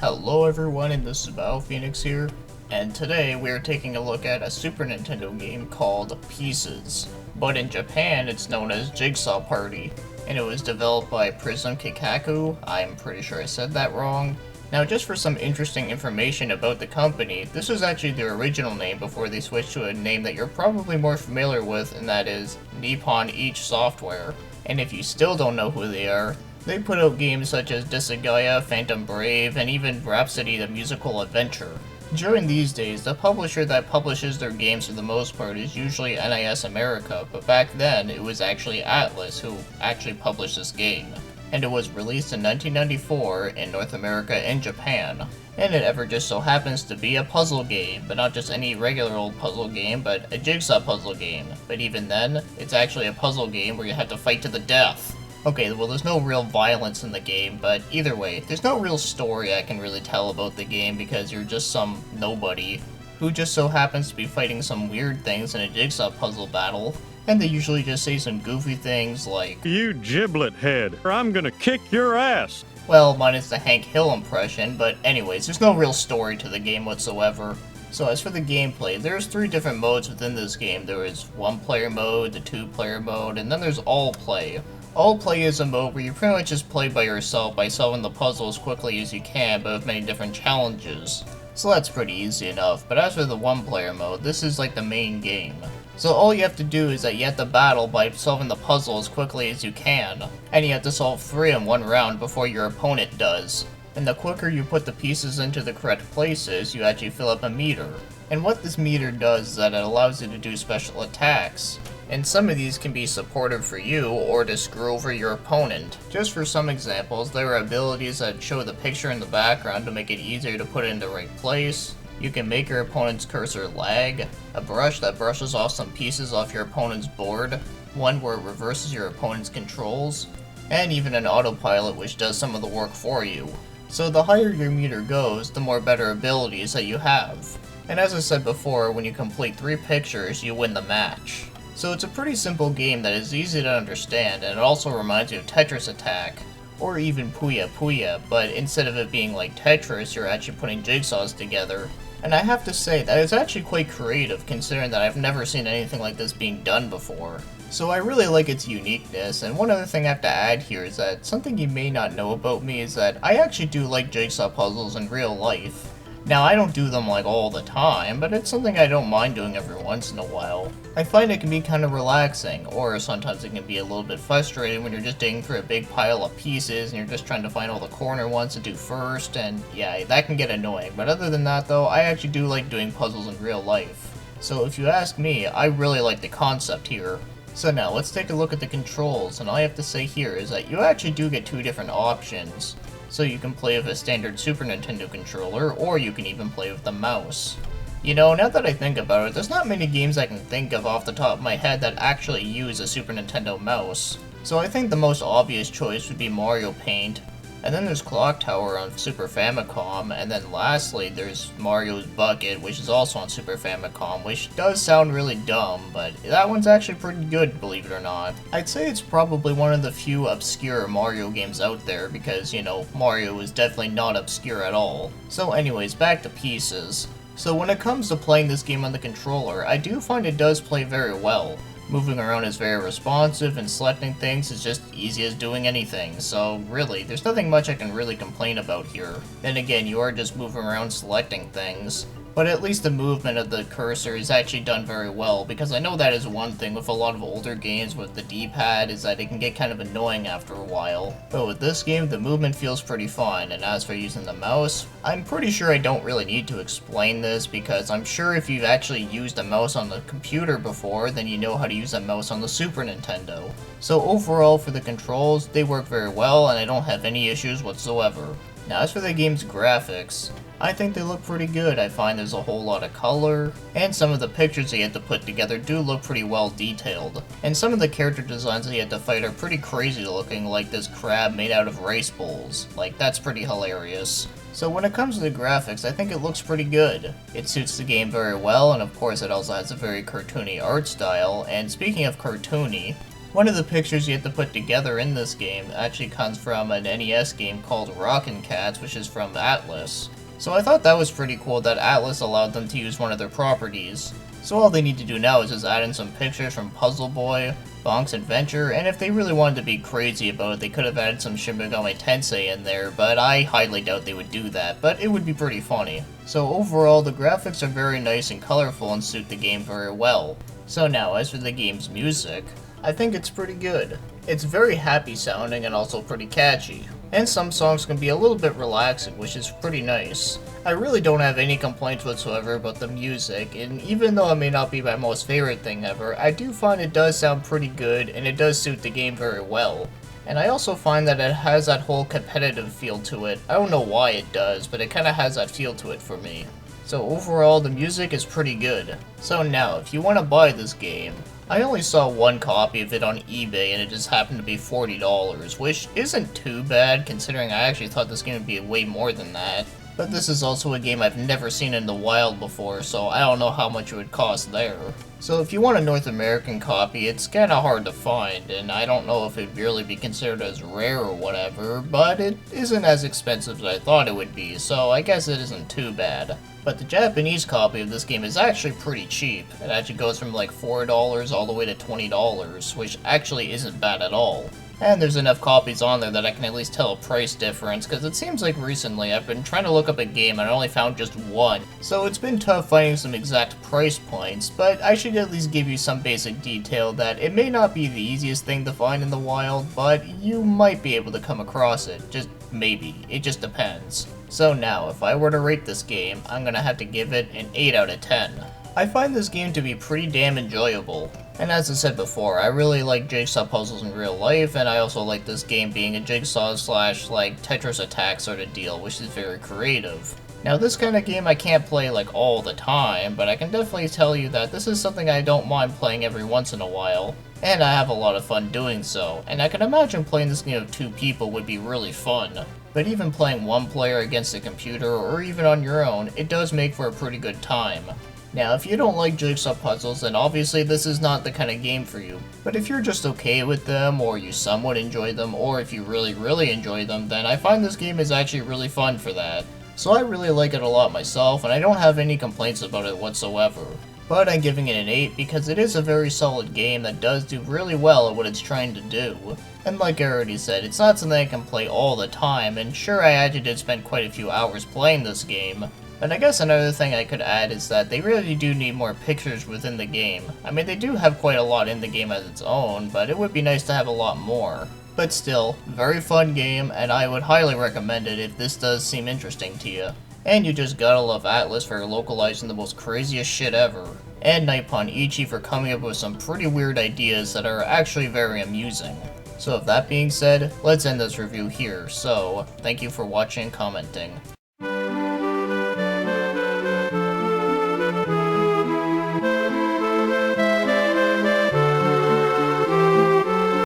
Hello everyone, and this is BioPhoenix here, and today we are taking a look at a Super Nintendo game called Pieces, but in Japan it's known as Jigsaw Party, and it was developed by Prism Kikaku. I'm pretty sure I said that wrong. Now, just for some interesting information about the company, this was actually their original name before they switched to a name that you're probably more familiar with, and that is Nippon Ichi Software. And if you still don't know who they are, they put out games such as Disgaea, Phantom Brave, and even Rhapsody the Musical Adventure. During these days, the publisher that publishes their games for the most part is usually NIS America, but back then it was actually Atlas who actually published this game. And it was released in 1994 in North America and Japan. And it ever just so happens to be a puzzle game, but not just any regular old puzzle game, but a jigsaw puzzle game. But even then, it's actually a puzzle game where you have to fight to the death. Okay, well, there's no real violence in the game, but either way, there's no real story I can really tell about the game because you're just some nobody who just so happens to be fighting some weird things in a jigsaw puzzle battle, and they usually just say some goofy things like, "You giblet head, or I'm gonna kick your ass." Well, minus the Hank Hill impression, but anyways, there's no real story to the game whatsoever. So as for the gameplay, there's 3 different modes within this game. There is 1-player mode, the 2-player mode, and then there's all play. All play is a mode where you pretty much just play by yourself by solving the puzzle as quickly as you can, but with many different challenges. So that's pretty easy enough, but as for the 1-player mode, this is like the main game. So all you have to do is that you have to battle by solving the puzzle as quickly as you can, and you have to solve 3 in 1 round before your opponent does. And the quicker you put the pieces into the correct places, you actually fill up a meter. And what this meter does is that it allows you to do special attacks. And some of these can be supportive for you, or to screw over your opponent. Just for some examples, there are abilities that show the picture in the background to make it easier to put it in the right place. You can make your opponent's cursor lag, a brush that brushes off some pieces off your opponent's board, one where it reverses your opponent's controls, and even an autopilot which does some of the work for you. So the higher your meter goes, the more better abilities that you have. And as I said before, when you complete 3 pictures, you win the match. So it's a pretty simple game that is easy to understand, and it also reminds you of Tetris Attack, or even Puya Puya, but instead of it being like Tetris, you're actually putting jigsaws together. And I have to say, that is actually quite creative, considering that I've never seen anything like this being done before. So I really like its uniqueness, and one other thing I have to add here is that something you may not know about me is that I actually do like jigsaw puzzles in real life. Now, I don't do them like all the time, but it's something I don't mind doing every once in a while. I find it can be kind of relaxing, or sometimes it can be a little bit frustrating when you're just digging through a big pile of pieces and you're just trying to find all the corner ones to do first, and yeah, that can get annoying. But other than that though, I actually do like doing puzzles in real life. So if you ask me, I really like the concept here. So now, let's take a look at the controls, and all I have to say here is that you actually do get 2 different options. So you can play with a standard Super Nintendo controller, or you can even play with the mouse. You know, now that I think about it, there's not many games I can think of off the top of my head that actually use a Super Nintendo mouse. So I think the most obvious choice would be Mario Paint, and then there's Clock Tower on Super Famicom, and then lastly there's Mario's Bucket, which is also on Super Famicom, which does sound really dumb, but that one's actually pretty good, believe it or not. I'd say it's probably one of the few obscure Mario games out there, because, you know, Mario is definitely not obscure at all. So anyways, back to Pieces. So when it comes to playing this game on the controller, I do find it does play very well. Moving around is very responsive, and selecting things is just easy as doing anything, so really, there's nothing much I can really complain about here. Then again, you are just moving around selecting things. But at least the movement of the cursor is actually done very well, because I know that is one thing with a lot of older games with the D-pad, is that it can get kind of annoying after a while. But with this game, the movement feels pretty fun, and as for using the mouse, I'm pretty sure I don't really need to explain this, because I'm sure if you've actually used a mouse on the computer before, then you know how to use a mouse on the Super Nintendo. So overall, for the controls, they work very well, and I don't have any issues whatsoever. Now, as for the game's graphics, I think they look pretty good. I find there's a whole lot of color, and some of the pictures they had to put together do look pretty well detailed. And some of the character designs they had to fight are pretty crazy looking, like this crab made out of rice bowls. Like, that's pretty hilarious. So when it comes to the graphics, I think it looks pretty good. It suits the game very well, and of course it also has a very cartoony art style, and speaking of cartoony, One of the pictures you have to put together in this game actually comes from an NES game called Rockin' Cats, which is from Atlas. So I thought that was pretty cool that Atlas allowed them to use one of their properties. So all they need to do now is just add in some pictures from Puzzle Boy, Bonk's Adventure, and if they really wanted to be crazy about it, they could have added some Shin Megami Tensei in there, but I highly doubt they would do that, but it would be pretty funny. So overall, the graphics are very nice and colorful and suit the game very well. So now, as for the game's music, I think it's pretty good. It's very happy sounding and also pretty catchy. And some songs can be a little bit relaxing, which is pretty nice. I really don't have any complaints whatsoever about the music, and even though it may not be my most favorite thing ever, I do find it does sound pretty good and it does suit the game very well. And I also find that it has that whole competitive feel to it. I don't know why it does, but it kinda has that feel to it for me. So overall, the music is pretty good. So now, if you want to buy this game, I only saw one copy of it on eBay and it just happened to be $40, which isn't too bad considering I actually thought this game would be way more than that. But this is also a game I've never seen in the wild before, so I don't know how much it would cost there. So if you want a North American copy, it's kinda hard to find, and I don't know if it'd really be considered as rare or whatever, but it isn't as expensive as I thought it would be, so I guess it isn't too bad. But the Japanese copy of this game is actually pretty cheap. It actually goes from like $4 all the way to $20, which actually isn't bad at all. And there's enough copies on there that I can at least tell a price difference, because it seems like recently I've been trying to look up a game and I only found just one. So it's been tough finding some exact price points, but I should at least give you some basic detail that it may not be the easiest thing to find in the wild, but you might be able to come across it. Just maybe. It just depends. So now, if I were to rate this game, I'm gonna have to give it an 8 out of 10. I find this game to be pretty damn enjoyable. And as I said before, I really like jigsaw puzzles in real life, and I also like this game being a jigsaw slash like Tetris Attack sort of deal, which is very creative. Now this kind of game I can't play like all the time, but I can definitely tell you that this is something I don't mind playing every once in a while. And I have a lot of fun doing so, and I can imagine playing this game with 2 people would be really fun. But even playing one player against a computer, or even on your own, it does make for a pretty good time. Now, if you don't like jigsaw puzzles, then obviously this is not the kind of game for you. But if you're just okay with them, or you somewhat enjoy them, or if you really enjoy them, then I find this game is actually really fun for that. So I really like it a lot myself, and I don't have any complaints about it whatsoever. But I'm giving it an 8 because it is a very solid game that does do really well at what it's trying to do. And like I already said, it's not something I can play all the time, and sure I actually did spend quite a few hours playing this game. And I guess another thing I could add is that they really do need more pictures within the game. I mean, they do have quite a lot in the game as its own, but it would be nice to have a lot more. But still, very fun game, and I would highly recommend it if this does seem interesting to you. And you just gotta love Atlas for localizing the most craziest shit ever. And Nippon Ichi for coming up with some pretty weird ideas that are actually very amusing. So with that being said, let's end this review here. So, thank you for watching and commenting.